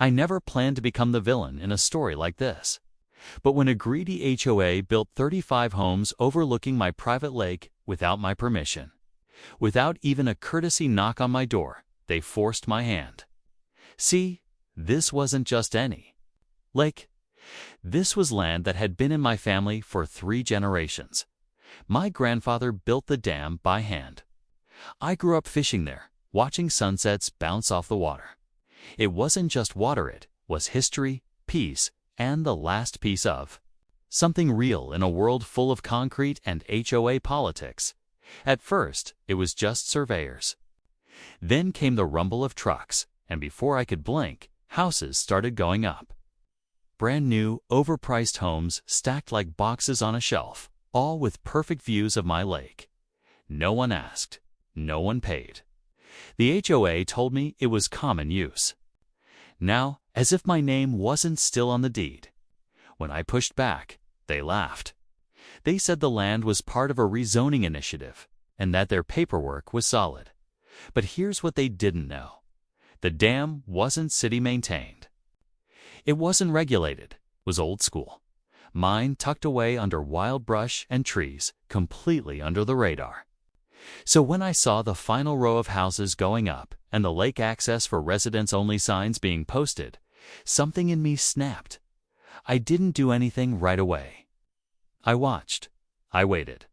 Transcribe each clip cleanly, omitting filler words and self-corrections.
I never planned to become the villain in a story like this. But when a greedy HOA built 35 homes overlooking my private lake without my permission, without even a courtesy knock on my door, they forced my hand. See, this wasn't just any lake. This was land that had been in my family for 3 generations. My grandfather built the dam by hand. I grew up fishing there, watching sunsets bounce off the water. It wasn't just water, it was history, peace, and the last piece of something real in a world full of concrete and HOA politics. At first, it was just surveyors. Then came the rumble of trucks, and before I could blink, houses started going up. Brand new, overpriced homes stacked like boxes on a shelf, all with perfect views of my lake. No one asked. No one paid. The HOA told me it was common use. Now, as if my name wasn't still on the deed. When I pushed back, they laughed. They said the land was part of a rezoning initiative and that their paperwork was solid. But here's what they didn't know. The dam wasn't city-maintained. It wasn't regulated, was old school. Mine tucked away under wild brush and trees, completely under the radar. So when I saw the final row of houses going up and the lake access for residents-only signs being posted, something in me snapped. I didn't do anything right away. I watched. I waited.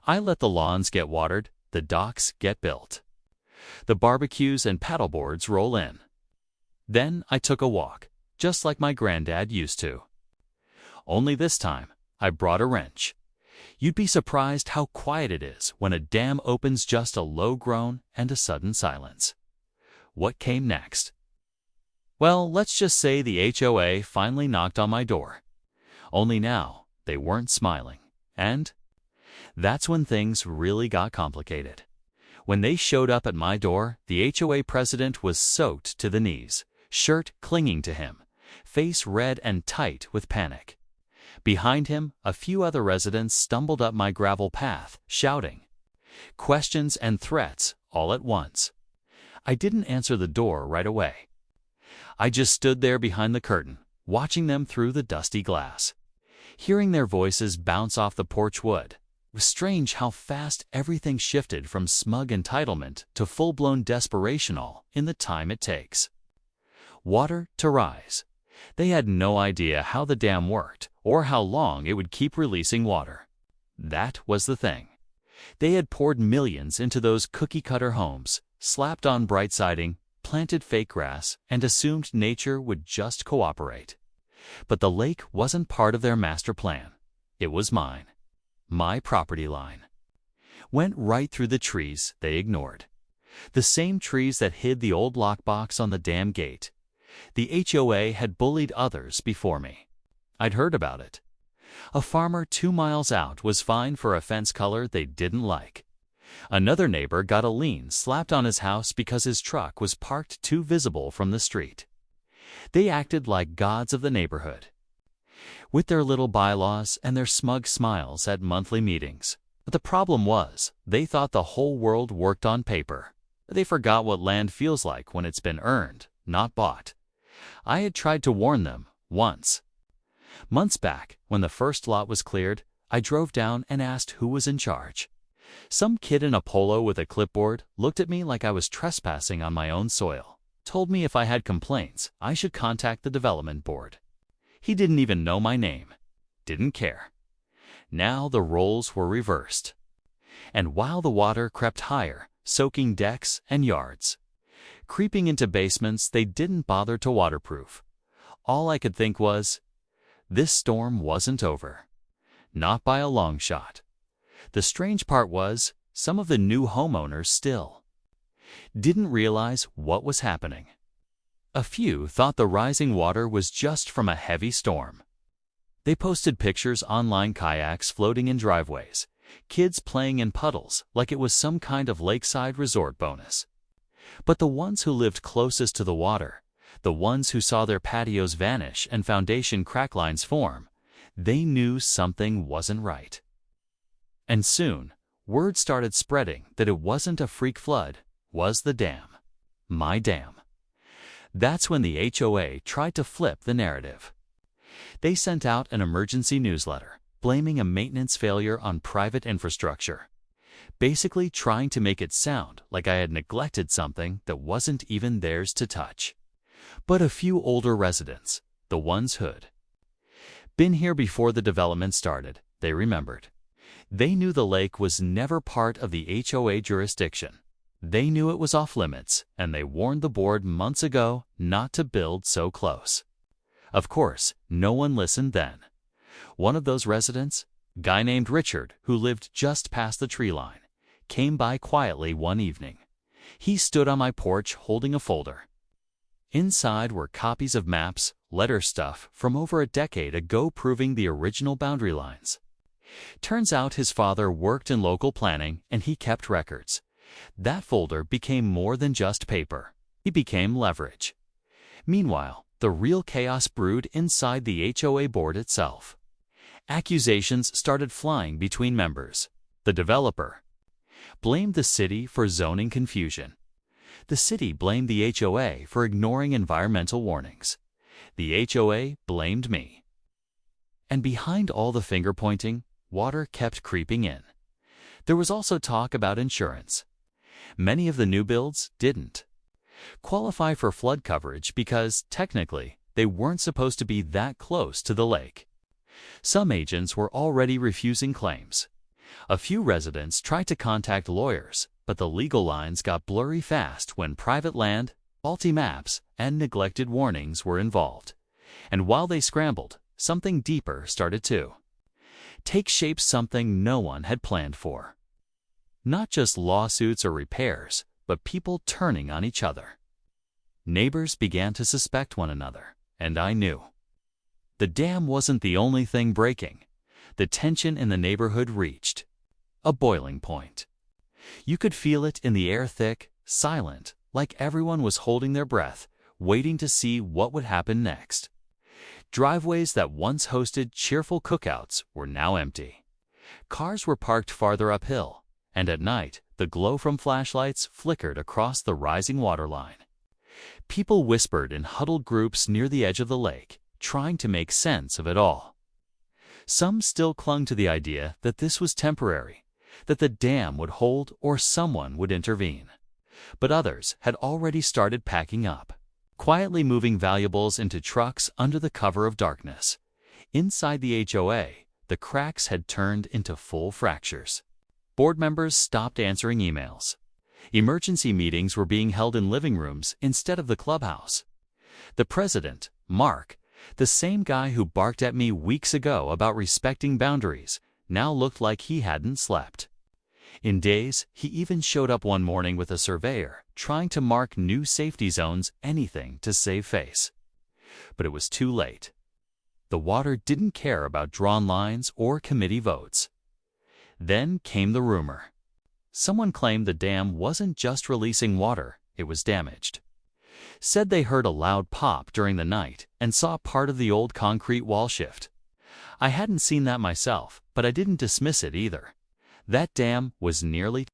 I let the lawns get watered, the docks get built, the barbecues and paddleboards roll in. Then I took a walk, just like my granddad used to. Only this time, I brought a wrench. You'd be surprised how quiet it is when a dam opens, just a low groan and a sudden silence. What came next? Well, let's just say the HOA finally knocked on my door. Only now, they weren't smiling. And that's when things really got complicated. When they showed up at my door, the HOA president was soaked to the knees, shirt clinging to him, face red and tight with panic. Behind him, a few other residents stumbled up my gravel path, shouting questions and threats all at once. I didn't answer the door right away. I just stood there behind the curtain, watching them through the dusty glass. Hearing their voices bounce off the porch wood. It was strange how fast everything shifted from smug entitlement to full-blown desperation, all in the time it takes. Water to rise. They had no idea how the dam worked or how long it would keep releasing water. That was the thing. They had poured millions into those cookie-cutter homes, slapped on bright siding, planted fake grass, and assumed nature would just cooperate. But the lake wasn't part of their master plan. It was mine. My property line. Went right through the trees they ignored. The same trees that hid the old lockbox on the dam gate. The HOA had bullied others before me. I'd heard about it. A farmer 2 miles out was fined for a fence color they didn't like. Another neighbor got a lien slapped on his house because his truck was parked too visible from the street. They acted like gods of the neighborhood, with their little bylaws and their smug smiles at monthly meetings. But the problem was, they thought the whole world worked on paper. They forgot what land feels like when it's been earned, not bought. I had tried to warn them once. Months back, when the first lot was cleared, I drove down and asked who was in charge. Some kid in a polo with a clipboard looked at me like I was trespassing on my own soil. Told me if I had complaints, I should contact the development board. He didn't even know my name. Didn't care. Now the roles were reversed. And while the water crept higher, soaking decks and yards, creeping into basements they didn't bother to waterproof, all I could think was, this storm wasn't over. Not by a long shot. The strange part was, some of the new homeowners still didn't realize what was happening. A few thought the rising water was just from a heavy storm. They posted pictures online, kayaks floating in driveways, kids playing in puddles like it was some kind of lakeside resort bonus. But the ones who lived closest to the water, the ones who saw their patios vanish and foundation crack lines form, they knew something wasn't right. And soon, word started spreading that it wasn't a freak flood, was the dam. My dam. That's when the HOA tried to flip the narrative. They sent out an emergency newsletter, blaming a maintenance failure on private infrastructure, basically trying to make it sound like I had neglected something that wasn't even theirs to touch. But a few older residents, the ones who'd been here before the development started, they remembered. They knew the lake was never part of the HOA jurisdiction. They knew it was off limits, and they warned the board months ago not to build so close. Of course, no one listened then. One of those residents, a guy named Richard, who lived just past the tree line, came by quietly one evening. He stood on my porch holding a folder. Inside were copies of maps, letter stuff from over a decade ago proving the original boundary lines. Turns out his father worked in local planning and he kept records. That folder became more than just paper. It became leverage. Meanwhile, the real chaos brewed inside the HOA board itself. Accusations started flying between members. The developer blamed the city for zoning confusion. The city blamed the HOA for ignoring environmental warnings. The HOA blamed me. And behind all the finger-pointing, water kept creeping in. There was also talk about insurance. Many of the new builds didn't qualify for flood coverage because, technically, they weren't supposed to be that close to the lake. Some agents were already refusing claims. A few residents tried to contact lawyers, but the legal lines got blurry fast when private land, faulty maps, and neglected warnings were involved. And while they scrambled, something deeper started to take shape, something no one had planned for. Not just lawsuits or repairs, but people turning on each other. Neighbors began to suspect one another, and I knew. The dam wasn't the only thing breaking. The tension in the neighborhood reached a boiling point. You could feel it in the air, thick, silent, like everyone was holding their breath, waiting to see what would happen next. Driveways that once hosted cheerful cookouts were now empty. Cars were parked farther uphill, and at night, the glow from flashlights flickered across the rising waterline. People whispered in huddled groups near the edge of the lake, trying to make sense of it all. Some still clung to the idea that this was temporary, that the dam would hold or someone would intervene. But others had already started packing up, quietly moving valuables into trucks under the cover of darkness. Inside the HOA, the cracks had turned into full fractures. Board members stopped answering emails. Emergency meetings were being held in living rooms instead of the clubhouse. The president, Mark, the same guy who barked at me weeks ago about respecting boundaries, now looked like he hadn't slept. In days, he even showed up one morning with a surveyor, trying to mark new safety zones, anything to save face. But it was too late. The water didn't care about drawn lines or committee votes. Then came the rumor. Someone claimed the dam wasn't just releasing water, it was damaged. Said they heard a loud pop during the night and saw part of the old concrete wall shift. I hadn't seen that myself, but I didn't dismiss it either. That dam was nearly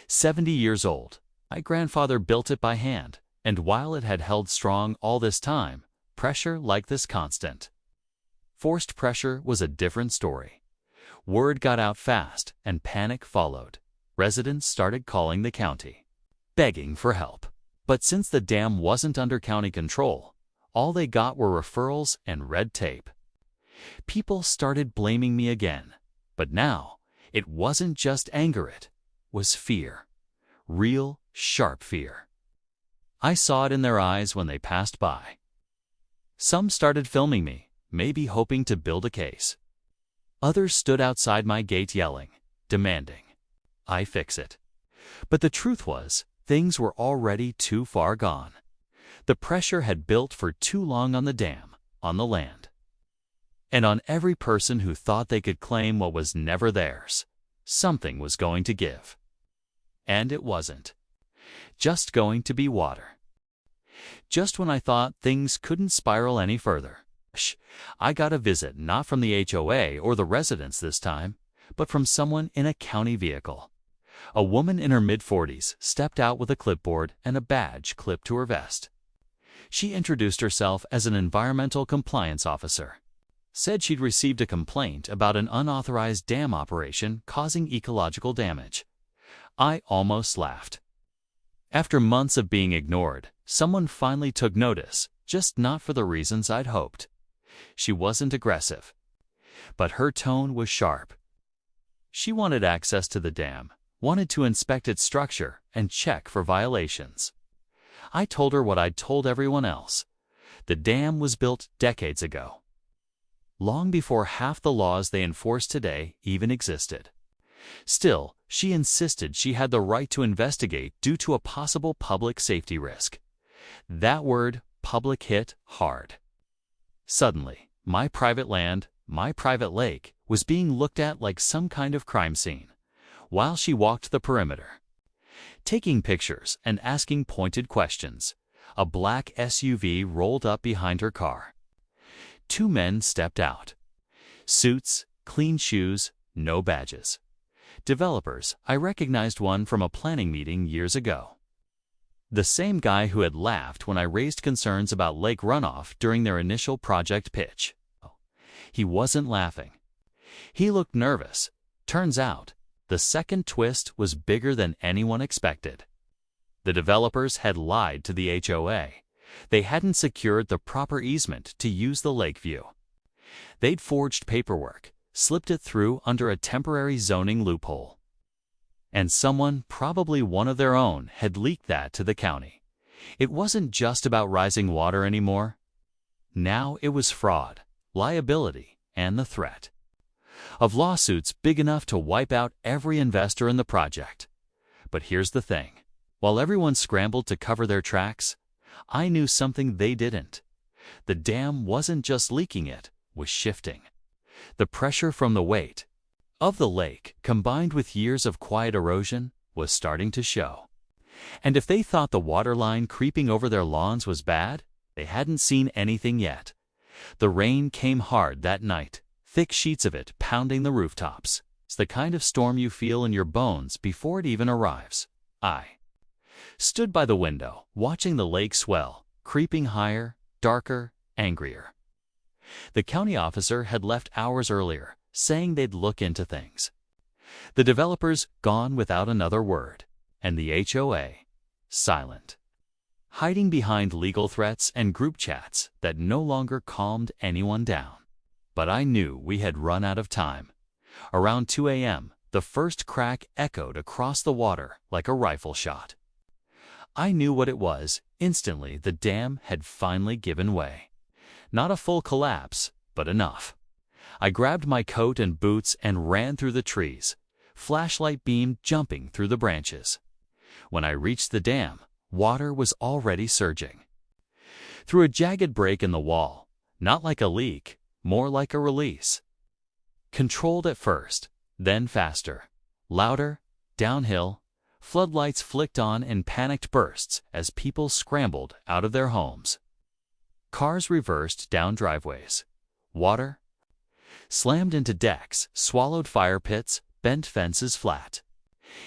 70 years old. My grandfather built it by hand, and while it had held strong all this time, pressure like this constant. Forced pressure was a different story. Word got out fast, and panic followed. Residents started calling the county, begging for help. But since the dam wasn't under county control, all they got were referrals and red tape. People started blaming me again, but now it wasn't just anger, it was fear. Real, sharp fear. I saw it in their eyes when they passed by. Some started filming me, maybe hoping to build a case. Others stood outside my gate yelling, demanding I fix it. But the truth was, things were already too far gone. The pressure had built for too long on the dam, on the land, and on every person who thought they could claim what was never theirs. Something was going to give. And it wasn't just going to be water. Just when I thought things couldn't spiral any further, I got a visit not from the HOA or the residents this time, but from someone in a county vehicle. A woman in her mid-40s stepped out with a clipboard and a badge clipped to her vest. She introduced herself as an environmental compliance officer, said she'd received a complaint about an unauthorized dam operation causing ecological damage. I almost laughed. After months of being ignored, someone finally took notice, just not for the reasons I'd hoped. She wasn't aggressive, but her tone was sharp. She wanted access to the dam, wanted to inspect its structure and check for violations. I told her what I'd told everyone else. The dam was built decades ago, long before half the laws they enforce today even existed. Still, she insisted she had the right to investigate due to a possible public safety risk. That word, public, hit hard. Suddenly, my private land, my private lake, was being looked at like some kind of crime scene, while she walked the perimeter, taking pictures and asking pointed questions. A black SUV rolled up behind her car. Two men stepped out. Suits, clean shoes, no badges. Developers. I recognized one from a planning meeting years ago. The same guy who had laughed when I raised concerns about lake runoff during their initial project pitch. He wasn't laughing. He looked nervous. Turns out, the second twist was bigger than anyone expected. The developers had lied to the HOA. They hadn't secured the proper easement to use the lake view. They'd forged paperwork, slipped it through under a temporary zoning loophole. And someone, probably one of their own, had leaked that to the county. It wasn't just about rising water anymore. Now it was fraud, liability, and the threat of lawsuits big enough to wipe out every investor in the project. But here's the thing. While everyone scrambled to cover their tracks, I knew something they didn't. The dam wasn't just leaking, it was shifting. The pressure from the weight of the lake, combined with years of quiet erosion, was starting to show. And if they thought the waterline creeping over their lawns was bad, they hadn't seen anything yet. The rain came hard that night, thick sheets of it pounding the rooftops. It's the kind of storm you feel in your bones before it even arrives. I stood by the window, watching the lake swell, creeping higher, darker, angrier. The county officer had left hours earlier, saying they'd look into things. The developers gone without another word, and the HOA silent, hiding behind legal threats and group chats that no longer calmed anyone down. But I knew we had run out of time. Around 2 a.m., the first crack echoed across the water like a rifle shot. I knew what it was. Instantly, the dam had finally given way. Not a full collapse, but enough. I grabbed my coat and boots and ran through the trees, flashlight beam jumping through the branches. When I reached the dam, water was already surging through a jagged break in the wall, not like a leak, more like a release. Controlled at first, then faster, louder, downhill. Floodlights flicked on in panicked bursts as people scrambled out of their homes. Cars reversed down driveways. Water slammed into decks, swallowed fire pits, bent fences flat.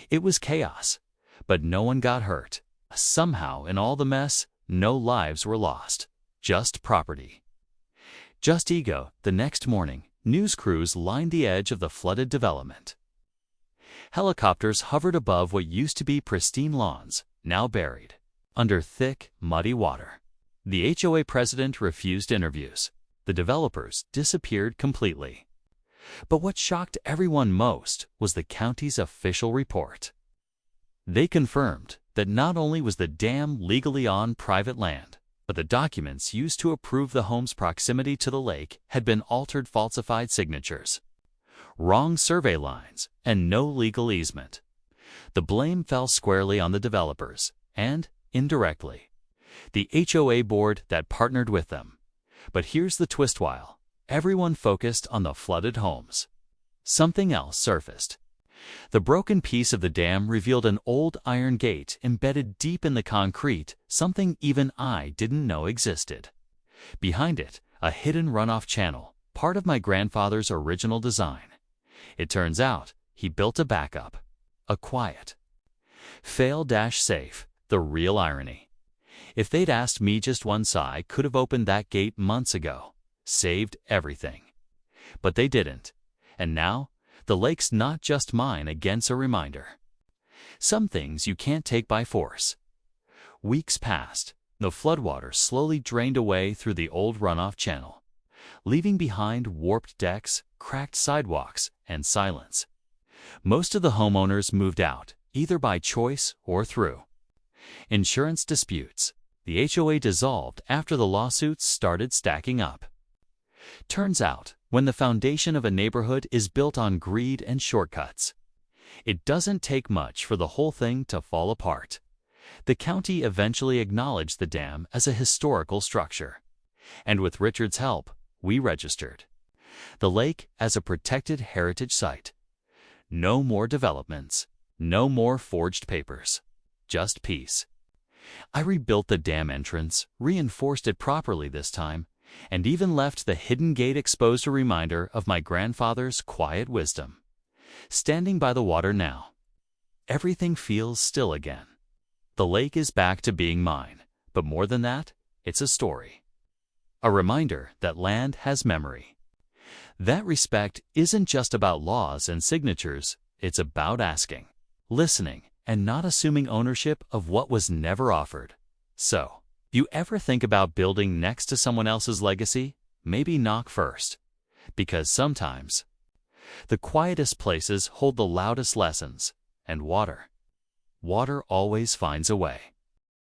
It was chaos, but no one got hurt. Somehow, in all the mess, no lives were lost. Just property. Just ego. The next morning, news crews lined the edge of the flooded development. Helicopters hovered above what used to be pristine lawns, now buried under thick, muddy water. The HOA president refused interviews. The developers disappeared completely. But what shocked everyone most was the county's official report. They confirmed that not only was the dam legally on private land, but the documents used to approve the home's proximity to the lake had been altered, falsified signatures, wrong survey lines, and no legal easement. The blame fell squarely on the developers and, indirectly, the HOA board that partnered with them. But here's the twist: while everyone focused on the flooded homes, something else surfaced. The broken piece of the dam revealed an old iron gate embedded deep in the concrete, something even I didn't know existed. Behind it, a hidden runoff channel, part of my grandfather's original design. It turns out he built a backup, a quiet, fail-safe. The real irony: If they'd asked me just once, I could have opened that gate months ago, saved everything. But they didn't. And now, the lake's not just mine. Against a reminder. Some things you can't take by force. Weeks passed. The floodwater slowly drained away through the old runoff channel, leaving behind warped decks, cracked sidewalks, and silence. Most of the homeowners moved out, either by choice or through insurance disputes. The HOA dissolved after the lawsuits started stacking up. Turns out, when the foundation of a neighborhood is built on greed and shortcuts, it doesn't take much for the whole thing to fall apart. The county eventually acknowledged the dam as a historical structure, and with Richard's help, we registered the lake as a protected heritage site. No more developments, no more forged papers, just peace. I rebuilt the dam entrance, reinforced it properly this time, and even left the hidden gate exposed, a reminder of my grandfather's quiet wisdom. Standing by the water now, everything feels still again. The lake is back to being mine, but more than that, it's a story. A reminder that land has memory. That respect isn't just about laws and signatures, it's about asking, listening, and not assuming ownership of what was never offered. So, you ever think about building next to someone else's legacy? Maybe knock first. Because sometimes, the quietest places hold the loudest lessons, and water always finds a way.